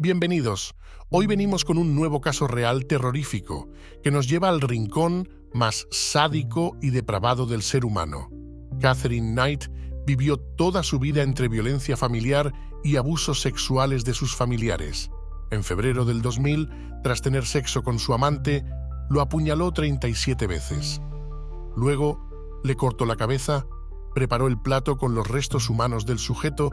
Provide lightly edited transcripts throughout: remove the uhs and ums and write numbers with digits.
Bienvenidos. Hoy venimos con un nuevo caso real terrorífico que nos lleva al rincón más sádico y depravado del ser humano. Katherine Knight vivió toda su vida entre violencia familiar y abusos sexuales de sus familiares. En febrero del 2000, tras tener sexo con su amante, lo apuñaló 37 veces. Luego, le cortó la cabeza, preparó el plato con los restos humanos del sujeto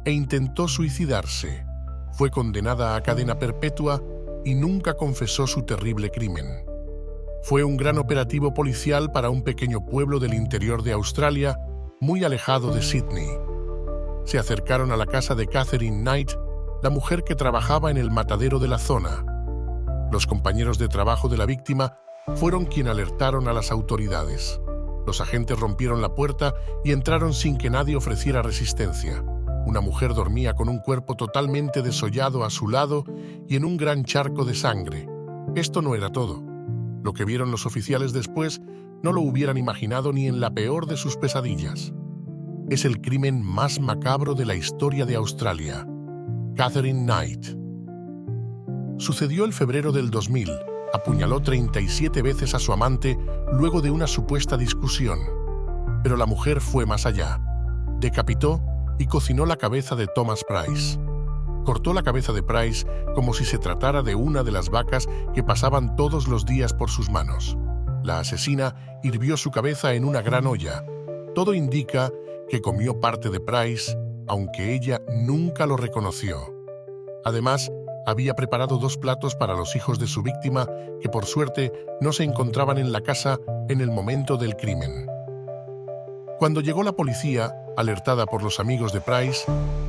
e intentó suicidarse. Fue condenada a cadena perpetua y nunca confesó su terrible crimen. Fue un gran operativo policial para un pequeño pueblo del interior de Australia, muy alejado de Sydney. Se acercaron a la casa de Katherine Knight, la mujer que trabajaba en el matadero de la zona. Los compañeros de trabajo de la víctima fueron quienes alertaron a las autoridades. Los agentes rompieron la puerta y entraron sin que nadie ofreciera resistencia. Una mujer dormía con un cuerpo totalmente desollado a su lado y en un gran charco de sangre. Esto no era todo. Lo que vieron los oficiales después no lo hubieran imaginado ni en la peor de sus pesadillas. Es el crimen más macabro de la historia de Australia. Katherine Knight. Sucedió el febrero del 2000. Apuñaló 37 veces a su amante luego de una supuesta discusión. Pero la mujer fue más allá. Decapitó y cocinó la cabeza de Thomas Price. Cortó la cabeza de Price como si se tratara de una de las vacas que pasaban todos los días por sus manos. La asesina hirvió su cabeza en una gran olla. Todo indica que comió parte de Price, aunque ella nunca lo reconoció. Además, había preparado 2 platos para los hijos de su víctima que por suerte no se encontraban en la casa en el momento del crimen. Cuando llegó la policía, alertada por los amigos de Price,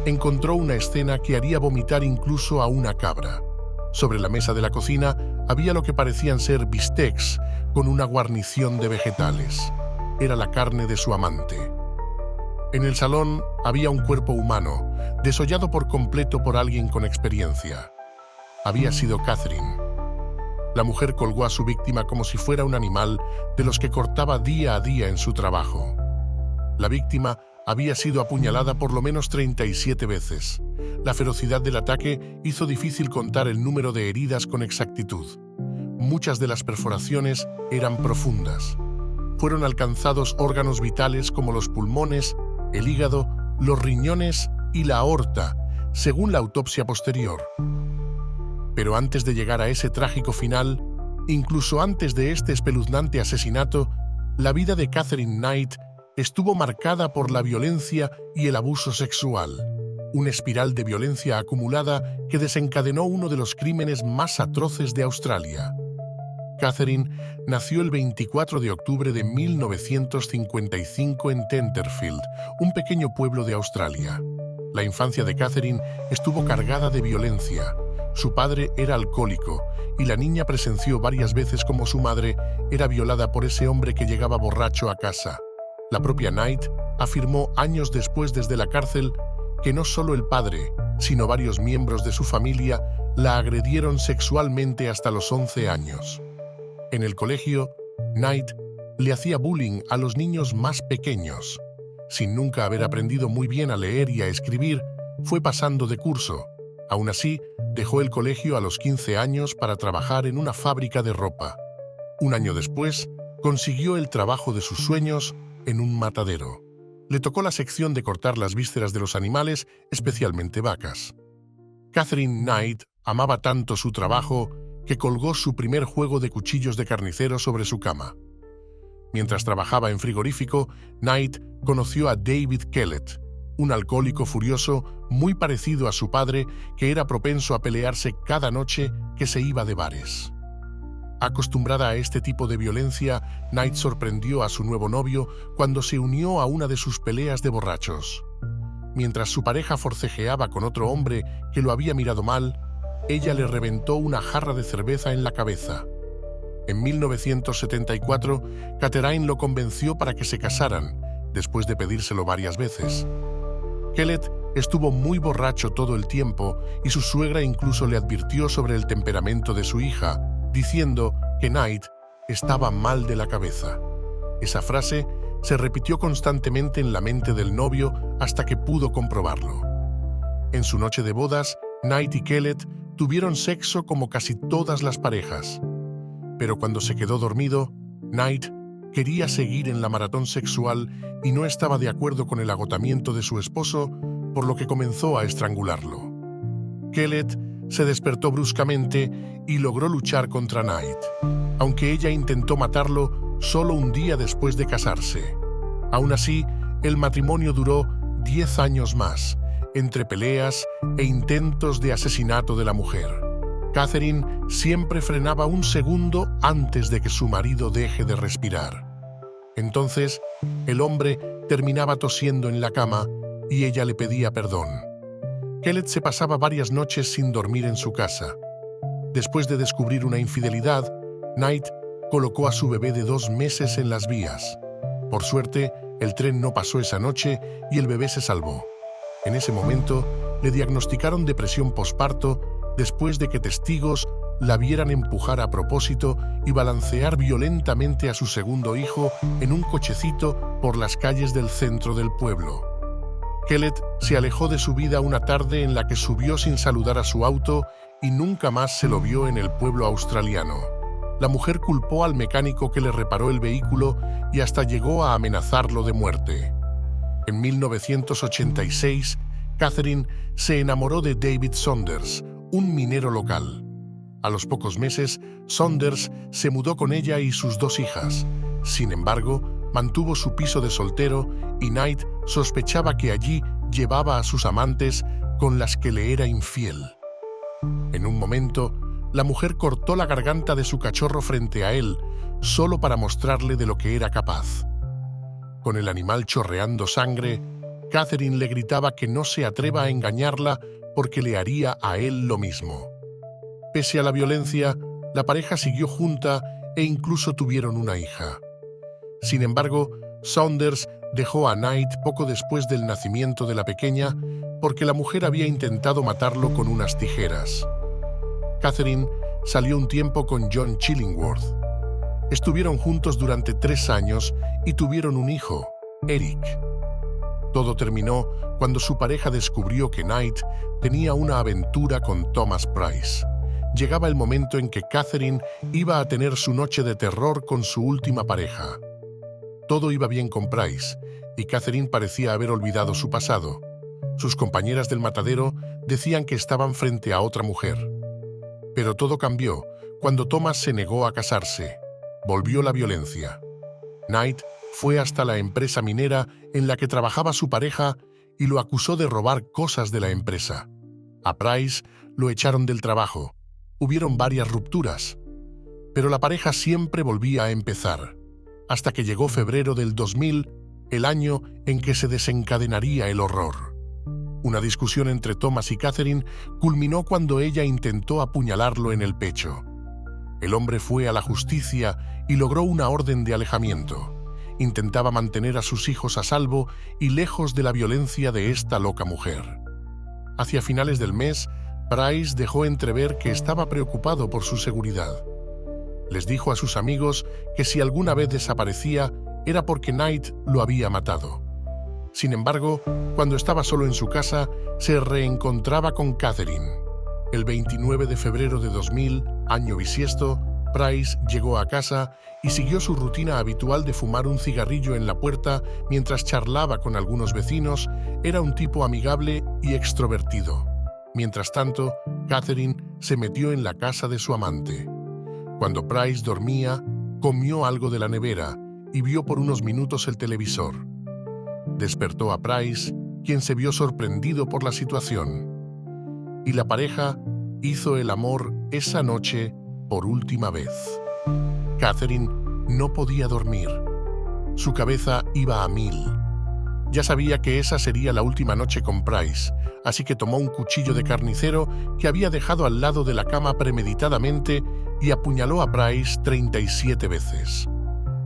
encontró una escena que haría vomitar incluso a una cabra. Sobre la mesa de la cocina había lo que parecían ser bistecs con una guarnición de vegetales. Era la carne de su amante. En el salón había un cuerpo humano, desollado por completo por alguien con experiencia. Había sido Katherine. La mujer colgó a su víctima como si fuera un animal de los que cortaba día a día en su trabajo. La víctima había sido apuñalada por lo menos 37 veces. La ferocidad del ataque hizo difícil contar el número de heridas con exactitud. Muchas de las perforaciones eran profundas. Fueron alcanzados órganos vitales como los pulmones, el hígado, los riñones y la aorta, según la autopsia posterior. Pero antes de llegar a ese trágico final, incluso antes de este espeluznante asesinato, la vida de Katherine Knight estuvo marcada por la violencia y el abuso sexual, una espiral de violencia acumulada que desencadenó uno de los crímenes más atroces de Australia. Katherine nació el 24 de octubre de 1955 en Tenterfield, un pequeño pueblo de Australia. La infancia de Katherine estuvo cargada de violencia. Su padre era alcohólico y la niña presenció varias veces cómo su madre era violada por ese hombre que llegaba borracho a casa. La propia Knight afirmó años después desde la cárcel que no solo el padre, sino varios miembros de su familia la agredieron sexualmente hasta los 11 años. En el colegio, Knight le hacía bullying a los niños más pequeños. Sin nunca haber aprendido muy bien a leer y a escribir, fue pasando de curso. Aún así, dejó el colegio a los 15 años para trabajar en una fábrica de ropa. Un año después, consiguió el trabajo de sus sueños en un matadero. Le tocó la sección de cortar las vísceras de los animales, especialmente vacas. Katherine Knight amaba tanto su trabajo que colgó su primer juego de cuchillos de carnicero sobre su cama. Mientras trabajaba en frigorífico, Knight conoció a David Kellett, un alcohólico furioso muy parecido a su padre que era propenso a pelearse cada noche que se iba de bares. Acostumbrada a este tipo de violencia, Knight sorprendió a su nuevo novio cuando se unió a una de sus peleas de borrachos. Mientras su pareja forcejeaba con otro hombre que lo había mirado mal, ella le reventó una jarra de cerveza en la cabeza. En 1974, Katherine lo convenció para que se casaran, después de pedírselo varias veces. Kellett estuvo muy borracho todo el tiempo y su suegra incluso le advirtió sobre el temperamento de su hija, diciendo que Knight estaba mal de la cabeza. Esa frase se repitió constantemente en la mente del novio hasta que pudo comprobarlo. En su noche de bodas, Knight y Kellett tuvieron sexo como casi todas las parejas. Pero cuando se quedó dormido, Knight quería seguir en la maratón sexual y no estaba de acuerdo con el agotamiento de su esposo, por lo que comenzó a estrangularlo. Kellett se despertó bruscamente y logró luchar contra Knight, aunque ella intentó matarlo solo un día después de casarse. Aún así, el matrimonio duró 10 años más, entre peleas e intentos de asesinato de la mujer. Catherine siempre frenaba un segundo antes de que su marido deje de respirar. Entonces, el hombre terminaba tosiendo en la cama y ella le pedía perdón. Kellett se pasaba varias noches sin dormir en su casa. Después de descubrir una infidelidad, Knight colocó a su bebé de 2 meses en las vías. Por suerte, el tren no pasó esa noche y el bebé se salvó. En ese momento, le diagnosticaron depresión posparto después de que testigos la vieran empujar a propósito y balancear violentamente a su segundo hijo en un cochecito por las calles del centro del pueblo. Kellett se alejó de su vida una tarde en la que subió sin saludar a su auto y nunca más se lo vio en el pueblo australiano. La mujer culpó al mecánico que le reparó el vehículo y hasta llegó a amenazarlo de muerte. En 1986, Catherine se enamoró de David Saunders, un minero local. A los pocos meses, Saunders se mudó con ella y sus 2 hijas. Sin embargo, mantuvo su piso de soltero y Knight sospechaba que allí llevaba a sus amantes con las que le era infiel. En un momento, la mujer cortó la garganta de su cachorro frente a él, solo para mostrarle de lo que era capaz. Con el animal chorreando sangre, Catherine le gritaba que no se atreva a engañarla porque le haría a él lo mismo. Pese a la violencia, la pareja siguió junta e incluso tuvieron una hija. Sin embargo, Saunders dejó a Knight poco después del nacimiento de la pequeña porque la mujer había intentado matarlo con unas tijeras. Catherine salió un tiempo con John Chillingworth. Estuvieron juntos durante 3 años y tuvieron un hijo, Eric. Todo terminó cuando su pareja descubrió que Knight tenía una aventura con Thomas Price. Llegaba el momento en que Catherine iba a tener su noche de terror con su última pareja. Todo iba bien con Price, y Catherine parecía haber olvidado su pasado. Sus compañeras del matadero decían que estaban frente a otra mujer. Pero todo cambió cuando Thomas se negó a casarse. Volvió la violencia. Knight fue hasta la empresa minera en la que trabajaba su pareja y lo acusó de robar cosas de la empresa. A Price lo echaron del trabajo. Hubieron varias rupturas, pero la pareja siempre volvía a empezar, hasta que llegó febrero del 2000, el año en que se desencadenaría el horror. Una discusión entre Thomas y Catherine culminó cuando ella intentó apuñalarlo en el pecho. El hombre fue a la justicia y logró una orden de alejamiento. Intentaba mantener a sus hijos a salvo y lejos de la violencia de esta loca mujer. Hacia finales del mes, Price dejó entrever que estaba preocupado por su seguridad. Les dijo a sus amigos que si alguna vez desaparecía era porque Knight lo había matado. Sin embargo, cuando estaba solo en su casa, se reencontraba con Catherine. El 29 de febrero de 2000, año bisiesto, Price llegó a casa y siguió su rutina habitual de fumar un cigarrillo en la puerta mientras charlaba con algunos vecinos. Era un tipo amigable y extrovertido. Mientras tanto, Catherine se metió en la casa de su amante. Cuando Price dormía, comió algo de la nevera y vio por unos minutos el televisor. Despertó a Price, quien se vio sorprendido por la situación. Y la pareja hizo el amor esa noche por última vez. Catherine no podía dormir. Su cabeza iba a 1000. Ya sabía que esa sería la última noche con Price, así que tomó un cuchillo de carnicero que había dejado al lado de la cama premeditadamente y apuñaló a Price 37 veces.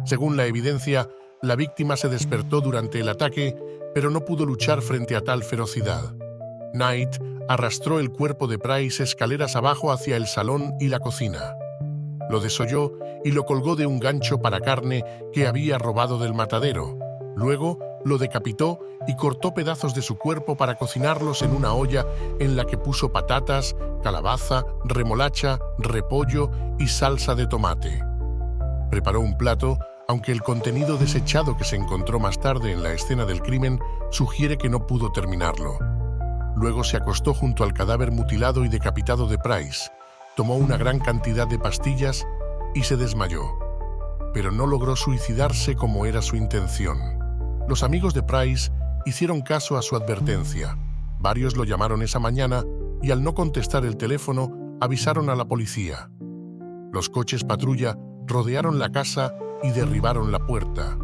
Según la evidencia, la víctima se despertó durante el ataque, pero no pudo luchar frente a tal ferocidad. Knight arrastró el cuerpo de Price escaleras abajo hacia el salón y la cocina. Lo desolló y lo colgó de un gancho para carne que había robado del matadero. Luego, lo decapitó y cortó pedazos de su cuerpo para cocinarlos en una olla en la que puso patatas, calabaza, remolacha, repollo y salsa de tomate. Preparó un plato, aunque el contenido desechado que se encontró más tarde en la escena del crimen sugiere que no pudo terminarlo. Luego se acostó junto al cadáver mutilado y decapitado de Price, tomó una gran cantidad de pastillas y se desmayó, pero no logró suicidarse como era su intención. Los amigos de Price hicieron caso a su advertencia. Varios lo llamaron esa mañana y al no contestar el teléfono, avisaron a la policía. Los coches patrulla rodearon la casa y derribaron la puerta.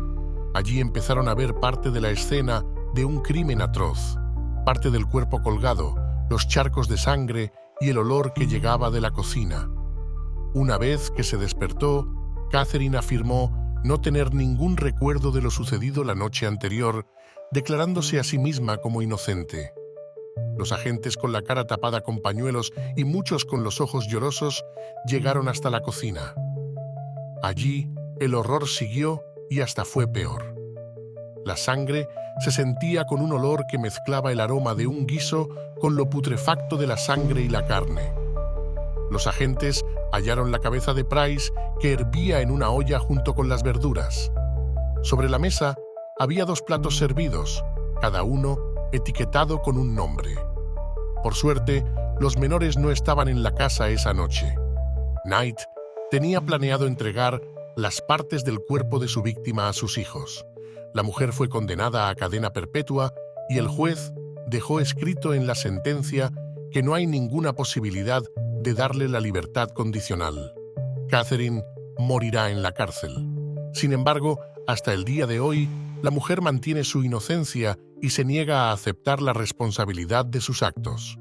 Allí empezaron a ver parte de la escena de un crimen atroz, parte del cuerpo colgado, los charcos de sangre y el olor que llegaba de la cocina. Una vez que se despertó, Catherine afirmó no tener ningún recuerdo de lo sucedido la noche anterior, declarándose a sí misma como inocente. Los agentes, con la cara tapada con pañuelos y muchos con los ojos llorosos, llegaron hasta la cocina. Allí, el horror siguió y hasta fue peor. La sangre se sentía con un olor que mezclaba el aroma de un guiso con lo putrefacto de la sangre y la carne. Los agentes hallaron la cabeza de Price que hervía en una olla junto con las verduras. Sobre la mesa había 2 platos servidos, cada uno etiquetado con un nombre. Por suerte, los menores no estaban en la casa esa noche. Knight tenía planeado entregar las partes del cuerpo de su víctima a sus hijos. La mujer fue condenada a cadena perpetua y el juez dejó escrito en la sentencia que no hay ninguna posibilidad de darle la libertad condicional. Catherine morirá en la cárcel. Sin embargo, hasta el día de hoy, la mujer mantiene su inocencia y se niega a aceptar la responsabilidad de sus actos.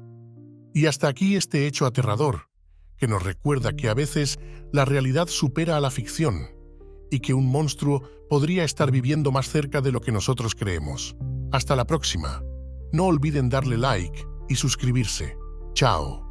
Y hasta aquí este hecho aterrador, que nos recuerda que a veces la realidad supera a la ficción y que un monstruo podría estar viviendo más cerca de lo que nosotros creemos. Hasta la próxima. No olviden darle like y suscribirse. Chao.